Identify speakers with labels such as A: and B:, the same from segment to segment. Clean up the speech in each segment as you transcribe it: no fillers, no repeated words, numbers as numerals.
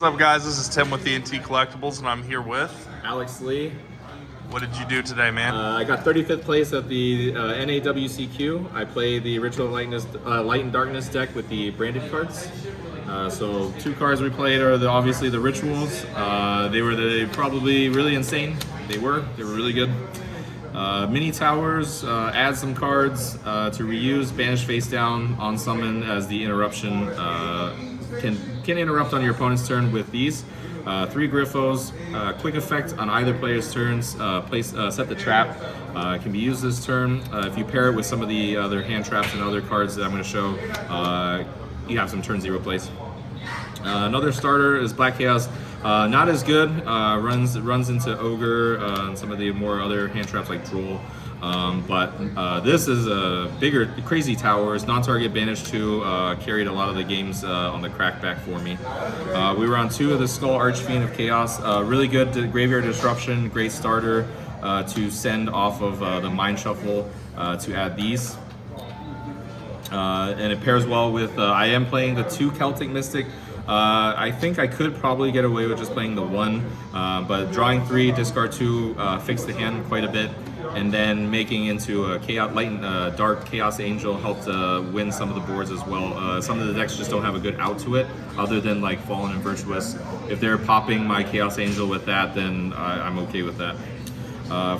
A: What's up, guys? This is Tim with ENT Collectibles, and I'm here with
B: Alex Lee.
A: What did you do today, man?
B: I got 35th place at the NAWCQ. I played the Ritual Light and Darkness deck with the branded cards. So two cards we played are obviously the Rituals. They were probably really insane. They were really good. Mini Towers, add some cards to reuse, banish face down on summon as the interruption can interrupt on your opponent's turn with these. 3 Griffos, quick effect on either player's turns, set the trap, can be used this turn. If you pair it with some of the other hand traps and other cards that I'm going to show, you have some turn 0 plays. Another starter is Black Chaos. Not as good, runs into Ogre and some of the more other hand traps like Droll. But this is a bigger, crazy towers, non-target banish 2, carried a lot of the games on the crackback for me. We were on 2 of the Skull Archfiend of Chaos, really good Graveyard Disruption, great starter to send off of the Mind Shuffle to add these. And it pairs well with, I am playing the 2 Celtic Mystic. I think I could probably get away with just playing the 1, but drawing 3, discard 2, fix the hand quite a bit, and then making into a Dark Chaos Angel helped win some of the boards as well. Some of the decks just don't have a good out to it, other than like Fallen and Virtuous. If they're popping my Chaos Angel with that, then I'm okay with that.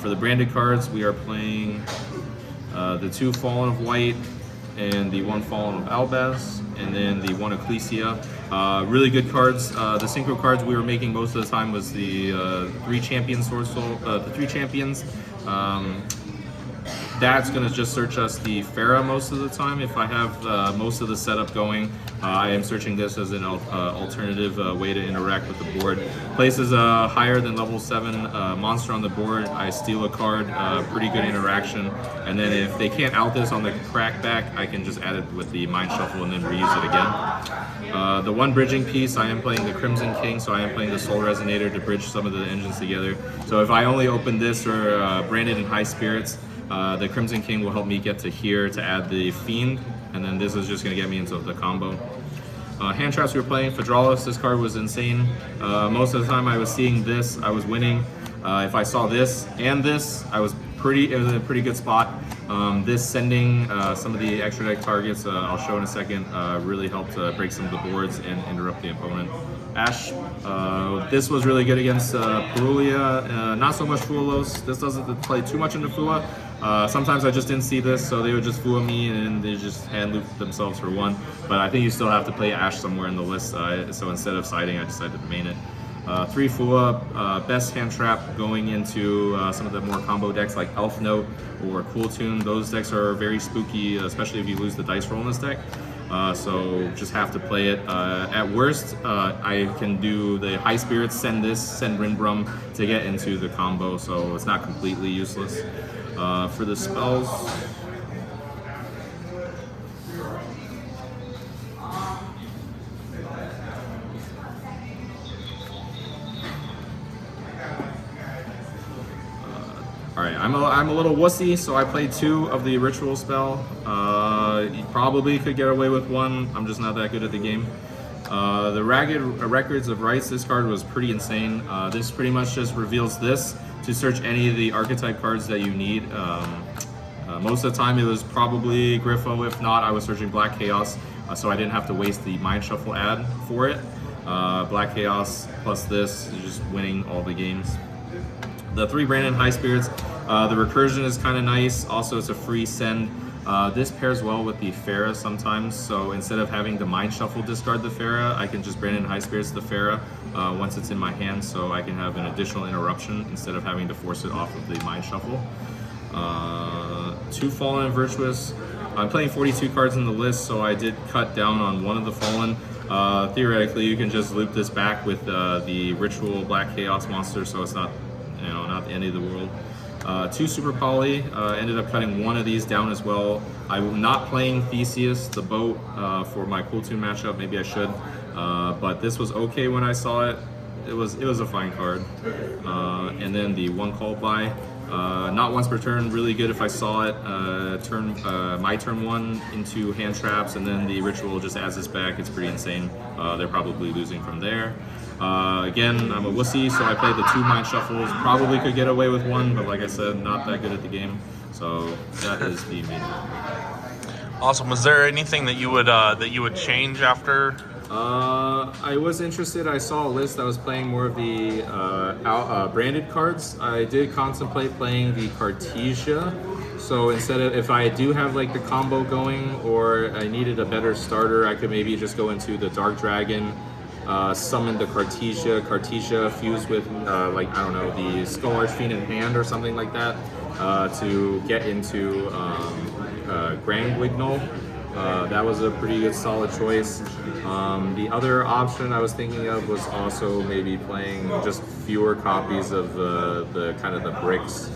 B: For the branded cards, we are playing the 2 Fallen of White and the 1 Fallen of Albaz, and then the 1 Ecclesia. Really good cards. The synchro cards we were making most of the time was the 3 Champions Sword Soul, the 3 Champions. That's going to just search us the Farah most of the time. If I have most of the setup going, I am searching this as an alternative way to interact with the board. Places a higher than level 7 monster on the board, I steal a card, pretty good interaction. And then if they can't out this on the crackback, I can just add it with the Mind Shuffle and then reuse it again. The 1 bridging piece, I am playing the Crimson King, so I am playing the Soul Resonator to bridge some of the engines together. So if I only open this or Branded in High Spirits, the Crimson King will help me get to here to add the Fiend, and then this is just going to get me into the combo. Hand traps we were playing, Fedralis, this card was insane. Most of the time I was seeing this, I was winning. If I saw this and this, it was in a pretty good spot. This sending some of the extra deck targets, I'll show in a second, really helped break some of the boards and interrupt the opponent. Ash, this was really good against Purulia, not so much Fualos. This doesn't play too much into Fua. Sometimes I just didn't see this, so they would just Fua me and they just hand loop themselves for 1. But I think you still have to play Ash somewhere in the list, so instead of siding, I decided to main it. 3 Fua, best hand trap going into some of the more combo decks like Elf Note or Cool Tune. Those decks are very spooky, especially if you lose the dice roll in this deck. So just have to play it. At worst, I can do the High Spirits, send Rinbrum to get into the combo, so it's not completely useless. For the spells, alright, I'm a little wussy, so I played 2 of the Ritual spell. You probably could get away with 1, I'm just not that good at the game. The Ragged Records of Rights, this card was pretty insane. This pretty much just reveals this to search any of the archetype cards that you need. Most of the time it was probably Griffo, if not I was searching Black Chaos, so I didn't have to waste the Mind Shuffle ad for it. Black Chaos plus this, you're just winning all the games. The 3 Branded High Spirits, the recursion is kind of nice. Also, it's a free send. This pairs well with the Farah sometimes, so instead of having the Mind Shuffle discard the Farah, I can just Branded High Spirits the Farah once it's in my hand, so I can have an additional interruption instead of having to force it off of the Mind Shuffle. 2 Fallen and Virtuous. I'm playing 42 cards in the list, so I did cut down on 1 of the Fallen. Theoretically, you can just loop this back with the Ritual Black Chaos monster, so it's not the end of the world. 2 Super Poly, ended up cutting 1 of these down as well. I'm not playing Theseus, the boat, for my Cool Tune matchup. Maybe I should, but this was okay when I saw it. It was a fine card. And then the 1 Call By, not once per turn, really good if I saw it. My turn 1 into hand traps, and then the Ritual just adds this back. It's pretty insane. They're probably losing from there. Again, I'm a wussy, so I played the 2 mind shuffles. Probably could get away with 1, but like I said, not that good at the game. So that is the main.
A: Awesome. Was there anything that you would change after?
B: I was interested. I saw a list that was playing more of the branded cards. I did contemplate playing the Cartesia. So instead of, if I do have like the combo going, or I needed a better starter, I could maybe just go into the Dark Dragon, summon the Cartesia fused with like, I don't know, the Skull Archfiend in hand or something like that, to get into Grand Wignall. That was a pretty good solid choice. The other option I was thinking of was also maybe playing just fewer copies of the kind of the bricks.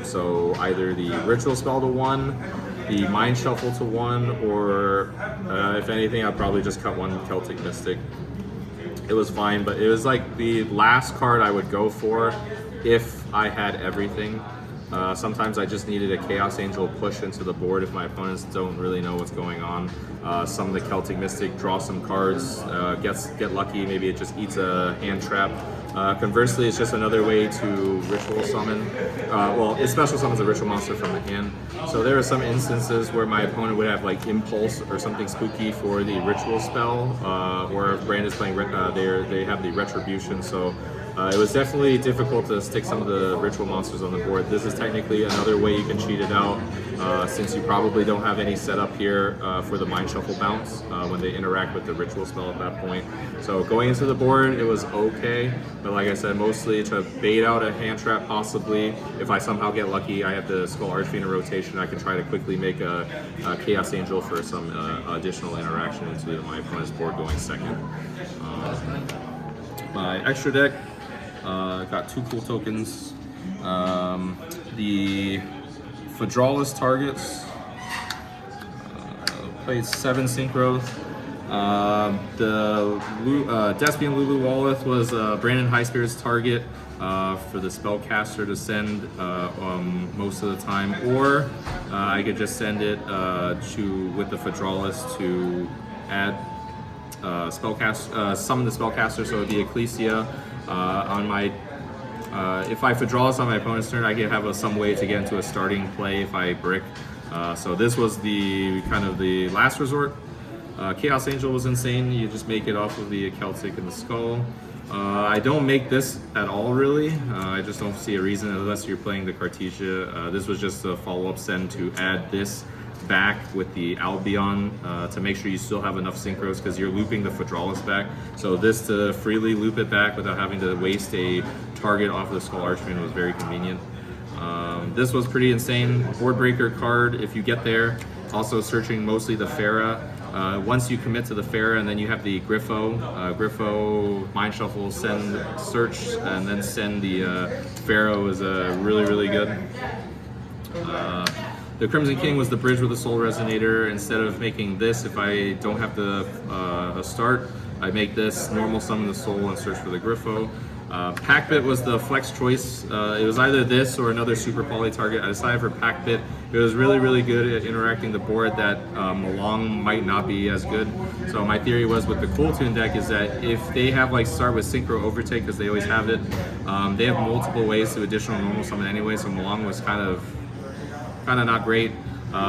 B: So either the Ritual Spell to 1, the Mind Shuffle to 1, or if anything, I'd probably just cut 1 Celtic Mystic. It was fine, but it was like the last card I would go for if I had everything. Sometimes I just needed a Chaos Angel push into the board if my opponents don't really know what's going on. Some of the Celtic Mystic, draw some cards, get lucky, maybe it just eats a hand trap. Conversely, it's just another way to ritual summon. Well, it special summons a ritual monster from the hand. So there are some instances where my opponent would have like Impulse or something spooky for the ritual spell, or if Brand is playing, they have the Retribution. So it was definitely difficult to stick some of the ritual monsters on the board. This is technically another way you can cheat it out, since you probably don't have any setup here for the Mind Shuffle bounce when they interact with the ritual spell at that point. So going into the board, it was okay, but like I said, mostly to bait out a hand trap possibly. If I somehow get lucky, I have the Skull Archfiend in rotation, I can try to quickly make a Chaos Angel for some additional interaction into my opponent's board going second. My extra deck, got 2 cool tokens. The Fedralist targets, played 7 Synchro. The Despian Lulu Walleth was Brandon High Spirit's target for the spellcaster to send most of the time, or I could just send it with the Fedralist to add summon the spellcaster, so it would be Ecclesia. On my if I Fedralist on my opponent's turn, I can have some way to get into a starting play if I brick. So this was the kind of the last resort. Chaos Angel was insane. You just make it off of the Celtic and the Skull. I don't make this at all, really. I just don't see a reason unless you're playing the Cartesia. This was just a follow-up send to add this back with the Albion to make sure you still have enough synchros, because you're looping the Fedralist back. So this to freely loop it back without having to waste a target off of the Skull Archfiend was very convenient. This was pretty insane. Board breaker card if you get there. Also searching mostly the Farah. Once you commit to the Farah and then you have the Griffo, Mind Shuffle, send search, and then send the Pharaoh is really, really good. The Crimson King was the bridge with the Soul Resonator. Instead of making this, if I don't have the a start, I make this, normal summon the Soul and search for the Griffo. Packbit was the flex choice. It was either this or another super poly target. I decided for Packbit. It was really, really good at interacting the board that Malong might not be as good. So my theory was with the Cool Tune deck is that if they have like start with Synchro Overtake, because they always have it, they have multiple ways to additional normal summon anyway, so Malong was kind of not great.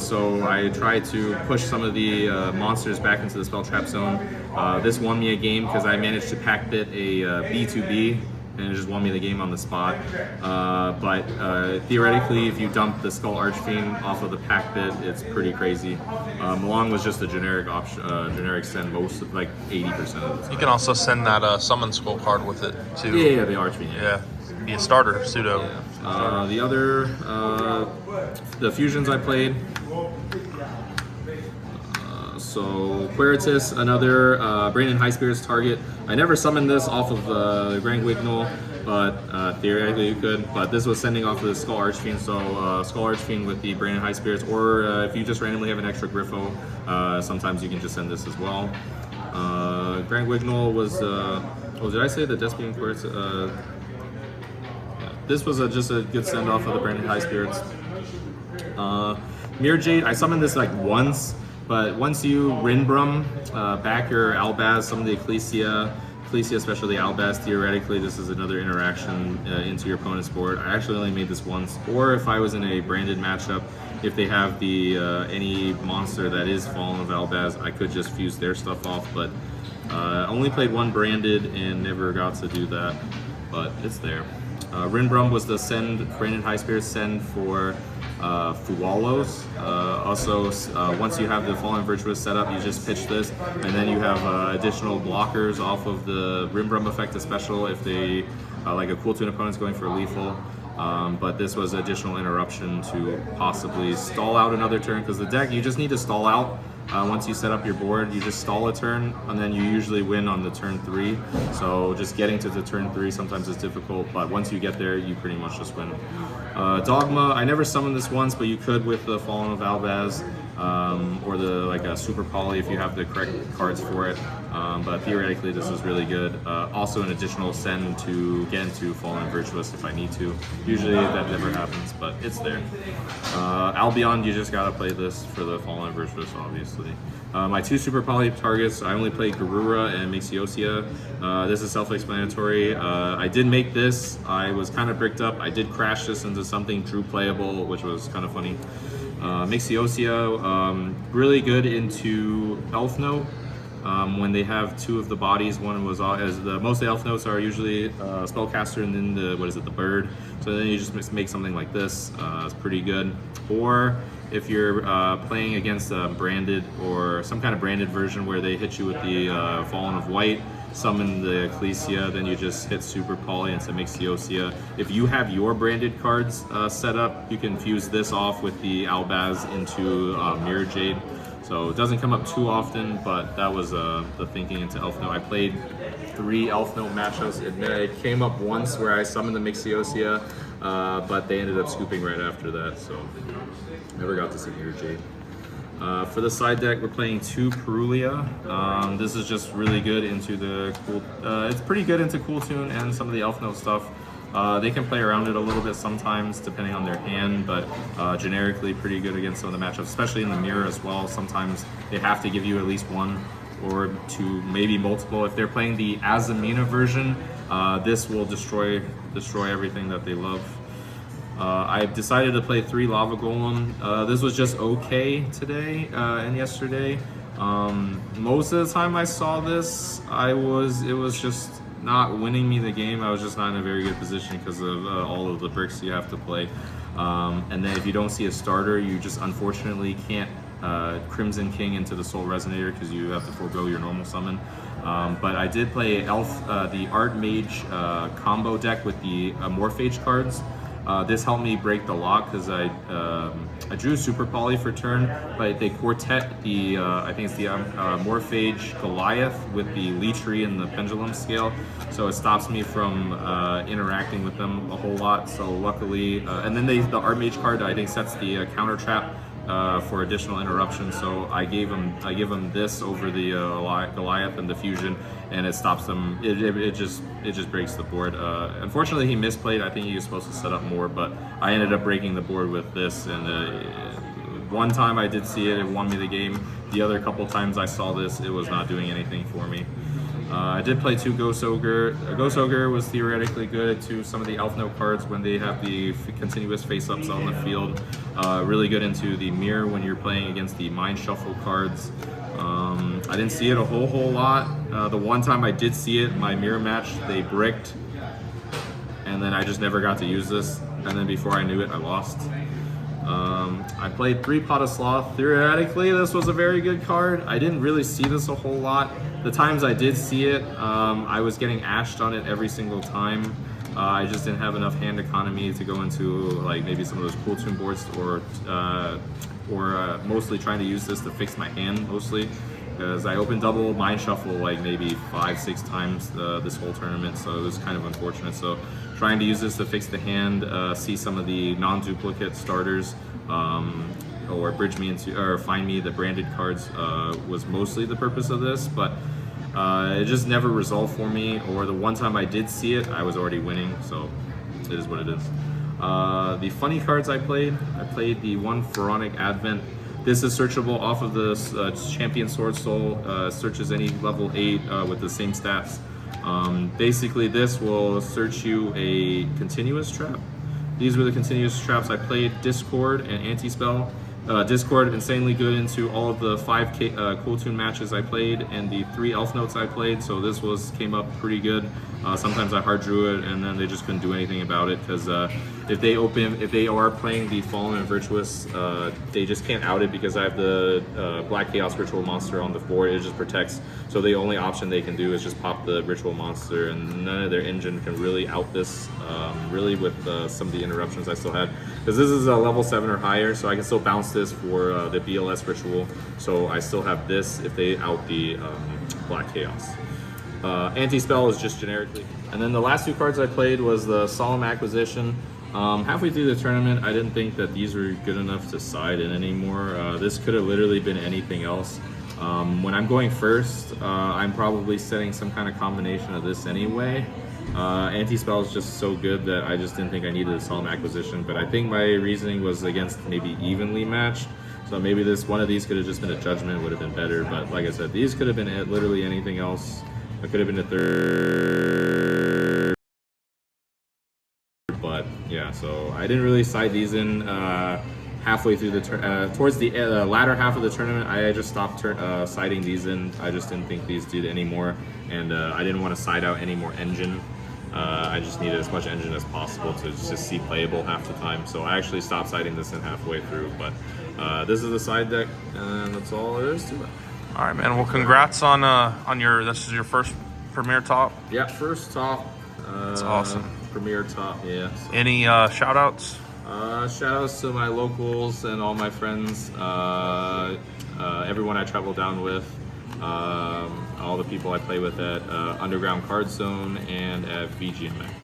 B: So I tried to push some of the monsters back into the spell trap zone. This won me a game because I managed to Packbit a B2B, and it just won me the game on the spot. But theoretically, if you dump the Skull Archfiend off of the Packbit, it's pretty crazy. Malong was just a generic option, generic send most, like 80% of the time.
A: You can also send that Summon Skull card with it too.
B: Yeah, the Archfiend.
A: Yeah, be a starter, pseudo.
B: Yeah. The other, the fusions I played. So Quiritus, another Brandon High Spirit's target. I never summoned this off of the Grand Wignall, but theoretically you could. But this was sending off of the Skull Archfiend, so Skull Archfiend with the Brandon High Spirits, or if you just randomly have an extra Griffo, sometimes you can just send this as well. Grand Wignall was, oh, did I say the Despian Quiritus? This was just a good send off of the Brandon High Spirits. Mirror Jade, I summoned this like once, but once you Rinbrum back your Albaz, some of the Ecclesia Ecclesia, especially the Albaz, theoretically this is another interaction into your opponent's board. I actually only made this once, or if I was in a branded matchup, if they have the any monster that is Fallen of Albaz, I could just fuse their stuff off, but only played one branded and never got to do that, but it's there. Rinbrum was the send, branded High Spirit send for Fuwalos. Also, once you have the Fallen Virtuous set up, you just pitch this, and then you have additional blockers off of the Rinbrum effect, special if they, like a Cool Tune opponent's going for lethal. But this was additional interruption to possibly stall out another turn, because the deck, you just need to stall out. Once you set up your board, you just stall a turn, and then you usually win on the turn 3. So just getting to the turn 3 sometimes is difficult, but once you get there, you pretty much just win. Dogma, I never summoned this once, but you could with the Fallen of Albaz, or the like a Super Poly if you have the correct cards for it. But theoretically, this is really good. Also, an additional send to get into Fallen Virtuous if I need to. Usually that never happens, but it's there. Albion, you just gotta play this for the Fallen Virtuous, obviously. My 2 Super Poly targets, I only played Garura and Mixiosia. This is self-explanatory. I did make this. I was kind of bricked up. I did crash this into something true playable, which was kind of funny. Mixiosia, really good into Elf Note. When they have 2 of the bodies, one was as the most of the Elf Notes are usually Spellcaster and then the the bird. So then you just make something like this. It's pretty good. Or if you're playing against a branded or some kind of branded version where they hit you with the Fallen of White, summon the Ecclesia, then you just hit Super Poly into Mixiosia. If you have your branded cards set up, you can fuse this off with the Albaz into Mirror Jade. So it doesn't come up too often, but that was the thinking into Elf Note. I played 3 Elf Note matchups. It came up once where I summoned the Mixiosia, but they ended up scooping right after that, so never got to see Mirror Jade. For the side deck, we're playing 2 Perulia. This is just really good into the cool. It's pretty good into Cool Tune and some of the Elf Note stuff. They can play around it a little bit sometimes, depending on their hand, but generically pretty good against some of the matchups, especially in the mirror as well. Sometimes they have to give you at least 1 or 2, maybe multiple. If they're playing the Azamina version, this will destroy everything that they love. I decided to play 3 Lava Golem. This was just okay today and yesterday. Most of the time I saw this, it was just not winning me the game. I was just not in a very good position because of all of the bricks you have to play. And then if you don't see a starter, you just unfortunately can't Crimson King into the Soul Resonator because you have to forego your normal summon. But I did play the Art Mage combo deck with the Morphage cards. This helped me break the lock because I drew Super Poly for turn, but they quartet the, I think it's the Morphage Goliath with the Leechery and the Pendulum Scale, so it stops me from interacting with them a whole lot. So luckily, and then the Archmage card I think sets the counter trap for additional interruption. So I give them this over the Goliath and the fusion, and it stops them. It just breaks the board. Unfortunately, he misplayed. I think he was supposed to set up more, but I ended up breaking the board with this. And one time I did see it, it won me the game. The other couple times I saw this, it was not doing anything for me. I did play 2 Ghost Ogre. Ghost Ogre was theoretically good to some of the Elf Note cards when they have the continuous face-ups on the field. Really good into the mirror when you're playing against the Mind Shuffle cards. I didn't see it a whole lot. The one time I did see it, my mirror match, they bricked. And then I just never got to use this. And then before I knew it, I lost. I played 3 Pot of Sloth. Theoretically, this was a very good card. I didn't really see this a whole lot. The times I did see it, I was getting ashed on it every single time. I just didn't have enough hand economy to go into like maybe some of those Cool Tune boards, or mostly trying to use this to fix my hand mostly. Because I opened double Mind Shuffle like maybe 5-6 times this whole tournament, so it was kind of unfortunate. So trying to use this to fix the hand, see some of the non-duplicate starters, or bridge me into, or find me the branded cards was mostly the purpose of this, but it just never resolved for me. Or the one time I did see it, I was already winning, so it is what it is. The funny cards I played the 1 Pharaonic Advent. This is searchable off of the Champion Sword Soul. Searches any level 8 with the same stats. Basically, this will search you a continuous trap. These were the continuous traps I played: Discord and Anti-Spell. Discord insanely good into all of the 5 Cool Tune matches I played and the 3 Elf Notes I played, so this came up pretty good. Sometimes I hard drew it and then they just couldn't do anything about it, because if they are playing the Fallen and Virtuous, they just can't out it because I have the Black Chaos Ritual Monster on the board. It just protects, so the only option they can do is just pop the Ritual Monster, and none of their engine can really out this, really, with some of the interruptions I still had. Because this is a level 7 or higher, so I can still bounce this for the BLS Ritual, so I still have this if they out the Black Chaos. Anti-Spell is just generically. And then the last 2 cards I played was the Solemn Acquisition. Halfway through the tournament, I didn't think that these were good enough to side in anymore. This could have literally been anything else. When I'm going first, I'm probably setting some kind of combination of this anyway. Anti-Spell is just so good that I just didn't think I needed a Solemn Acquisition, but I think my reasoning was against maybe evenly matched. So maybe one of these could have just been a Judgment, would have been better, but like I said, these could have been literally anything else. It could have been a third, but yeah, so I didn't really side these in halfway through the towards the latter half of the tournament. I just stopped siding these in. I just didn't think these did any more, and I didn't want to side out any more engine. I just needed as much engine as possible to just see playable half the time, so I actually stopped siding this in halfway through. But this is the side deck, and that's all there is to it.
A: All right, man. Well, congrats on this is your first Premier Top.
B: Yeah, first top.
A: That's awesome.
B: Premier top, yeah. So.
A: Any shout outs?
B: Shout outs to my locals and all my friends, everyone I travel down with, all the people I play with at Underground Card Zone and at VGMA.